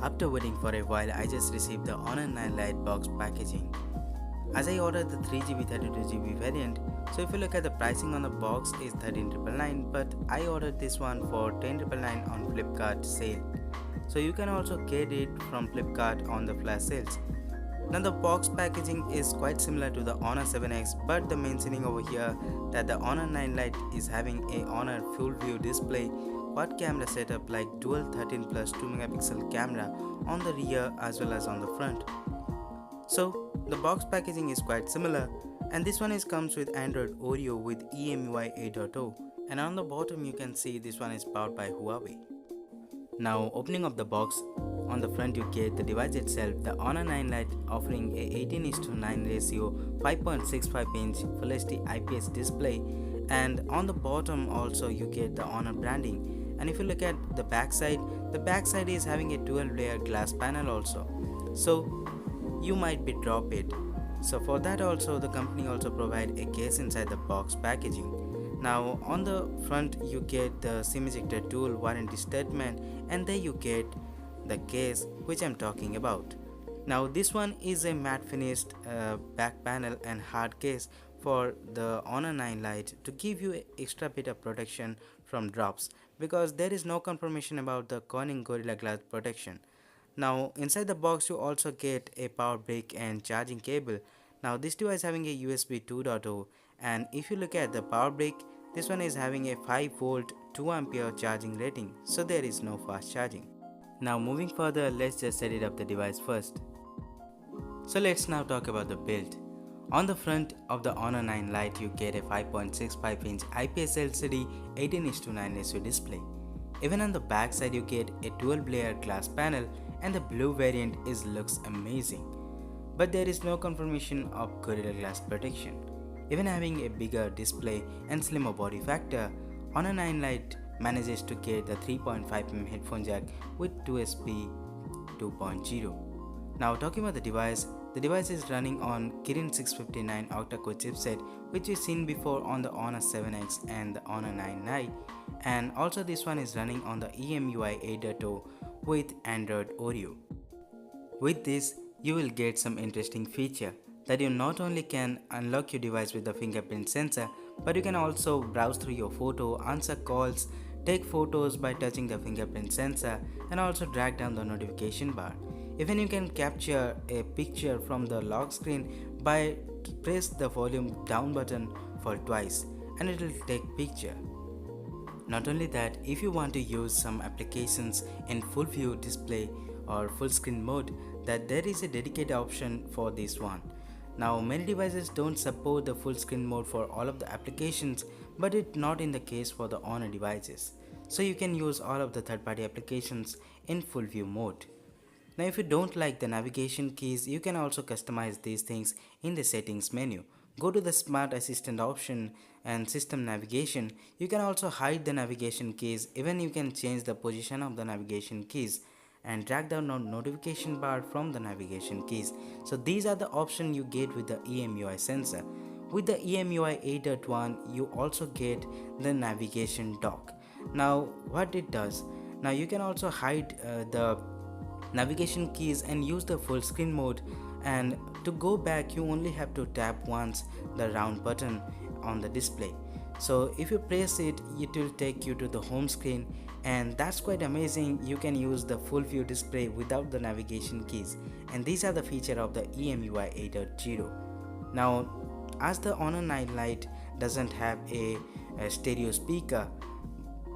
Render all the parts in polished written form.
After waiting for a while, I just received the Honor 9 Lite box packaging. As I ordered the 3GB 32GB variant, so if you look at the pricing on the box is 13,999, but I ordered this one for 10,999 on Flipkart sale. So you can also get it from Flipkart on the flash sales. Now the box packaging is quite similar to the Honor 7X, but the mentioning over here that the Honor 9 Lite is having a Honor full view display quad camera setup like dual 13 plus 2 megapixel camera on the rear as well as on the front. So the box packaging is quite similar, and this one comes with Android Oreo with EMUI 8.0, and on the bottom you can see this one is powered by Huawei. Now opening up the box, on the front you get the device itself, the Honor 9 Lite offering a 18:9 ratio 5.65 inch Full HD IPS display, and on the bottom also you get the Honor branding. And if you look at the backside is having a 12-layer glass panel also, so you might be drop it. So for that also the company also provide a case inside the box packaging. Now on the front you get the SIM ejector tool, warranty statement, and there you get the case which I'm talking about. Now this one is a matte finished back panel and hard case for the Honor 9 Lite to give you an extra bit of protection from drops, because there is no confirmation about the Corning Gorilla Glass protection. Now inside the box you also get a power brick and charging cable. Now this device having a USB 2.0, and if you look at the power brick, this one is having a 5V 2A charging rating, so there is no fast charging. Now moving further, let's just set it up the device first. So let's now talk about the build. On the front of the Honor 9 Lite you get a 5.65 inch IPS LCD 18:9 ratio display. Even on the back side you get a 12-layer glass panel, and the blue variant looks amazing. But there is no confirmation of Gorilla Glass protection. Even having a bigger display and slimmer body factor, Honor 9 Lite manages to get the 3.5mm headphone jack with USB 2.0. Now talking about the device is running on Kirin 659 octa-core chipset, which we've seen before on the Honor 7X and the Honor 9 Lite, and also this one is running on the EMUI 8.0 with Android Oreo. With this you will get some interesting feature that you not only can unlock your device with the fingerprint sensor, but you can also browse through your photo, answer calls, take photos by touching the fingerprint sensor, and also drag down the notification bar. Even you can capture a picture from the lock screen by press the volume down button for twice and it will take picture. Not only that, if you want to use some applications in full view display or full screen mode, that there is a dedicated option for this one. Now many devices don't support the full screen mode for all of the applications, but it's not in the case for the Honor devices. So you can use all of the third-party applications in full view mode. Now if you don't like the navigation keys, you can also customize these things in the settings menu. Go to the Smart Assistant option and System Navigation. You can also hide the navigation keys. Even you can change the position of the navigation keys and drag down the notification bar from the navigation keys. So these are the options you get with the EMUI sensor. With the EMUI 8.1 you also get the navigation dock. Now what it does, now you can also hide the navigation keys and use the full screen mode, and to go back you only have to tap once the round button on the display. So if you press it, it will take you to the home screen, and that's quite amazing. You can use the full view display without the navigation keys, and these are the feature of the EMUI 8.0. Now as the Honor 9 Lite doesn't have a stereo speaker,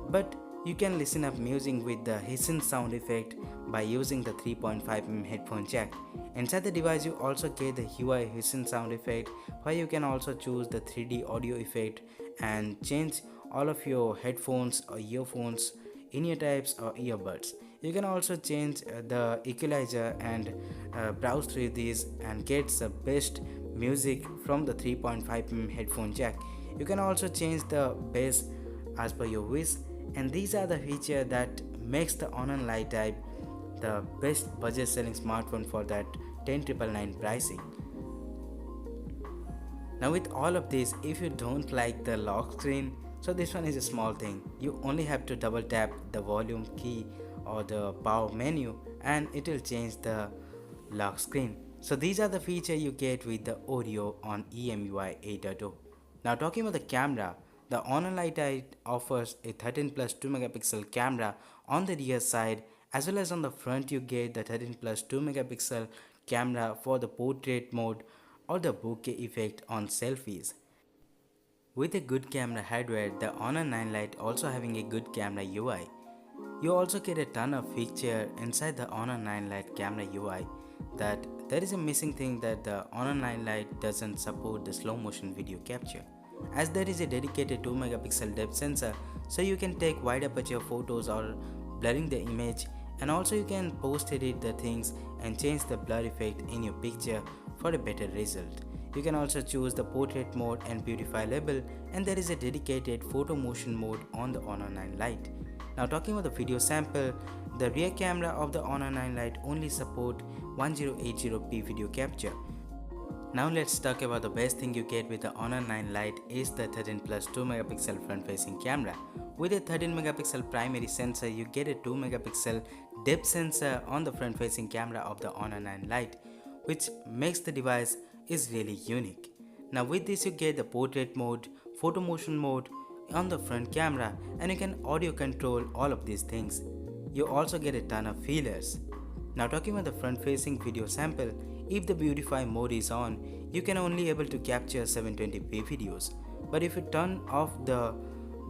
but you can listen up music with the Histen sound effect by using the 3.5mm headphone jack. Inside the device you also get the UI Histen Sound effect, where you can also choose the 3D audio effect and change all of your headphones or earphones, in-ear types or earbuds. You can also change the equalizer and browse through these and get the best music from the 3.5mm headphone jack. You can also change the bass as per your wish, and these are the features that makes the Honor Lite type the best budget selling smartphone for that 10,999 pricing. Now with all of this, if you don't like the lock screen, so this one is a small thing. You only have to double tap the volume key or the power menu and it will change the lock screen. So these are the features you get with the Oreo on EMUI 8.0. Now talking about the camera, the Honor Lite 8 offers a 13 plus 2 megapixel camera on the rear side, as well as on the front you get the 13 plus 2 megapixel camera for the portrait mode or the bokeh effect on selfies. With a good camera hardware, the Honor 9 Lite also having a good camera UI. You also get a ton of feature inside the Honor 9 Lite camera UI. That there is a missing thing, that the Honor 9 Lite doesn't support the slow motion video capture, as there is a dedicated 2 megapixel depth sensor, so you can take wide aperture photos or blurring the image, and also you can post edit the things and change the blur effect in your picture for a better result. You can also choose the portrait mode and beautify label, and there is a dedicated photo motion mode on the Honor 9 Lite. Now talking about the video sample, the rear camera of the Honor 9 Lite only support 1080p video capture. Now let's talk about the best thing you get with the Honor 9 Lite is the 13 plus 2 megapixel front facing camera. With a 13 megapixel primary sensor, you get a 2 megapixel depth sensor on the front facing camera of the Honor 9 Lite, which makes the device is really unique. Now with this you get the portrait mode, photo motion mode on the front camera, and you can audio control all of these things. You also get a ton of feelers. Now talking about the front facing video sample, if the beautify mode is on, you can only able to capture 720p videos, but if you turn off the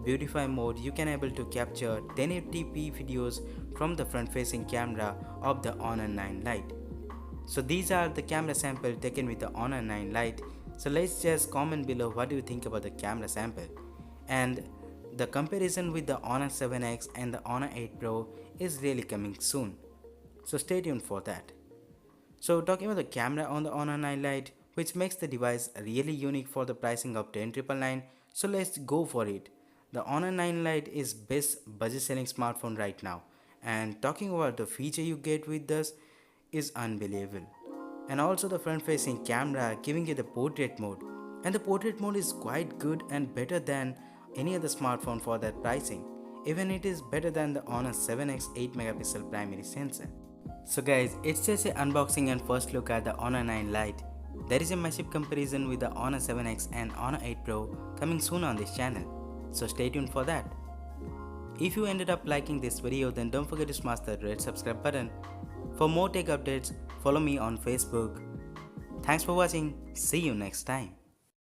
beautify mode, you can able to capture 1080p videos from the front facing camera of the Honor 9 Lite. So these are the camera sample taken with the Honor 9 Lite. So let's just comment below what do you think about the camera sample, and the comparison with the Honor 7X and the Honor 8 Pro is really coming soon, so stay tuned for that. So talking about the camera on the Honor 9 Lite, which makes the device really unique for the pricing of 10,999, so let's go for it. The Honor 9 Lite is best budget selling smartphone right now, and talking about the feature you get with this is unbelievable. And also the front facing camera giving you the portrait mode, and the portrait mode is quite good and better than any other smartphone for that pricing. Even it is better than the Honor 7X 8 megapixel primary sensor. So guys, it's just an unboxing and first look at the Honor 9 Lite. There is a massive comparison with the Honor 7X and Honor 8 Pro coming soon on this channel, so stay tuned for that. If you ended up liking this video, then don't forget to smash that red subscribe button. For more tech updates, follow me on Facebook. Thanks for watching, see you next time.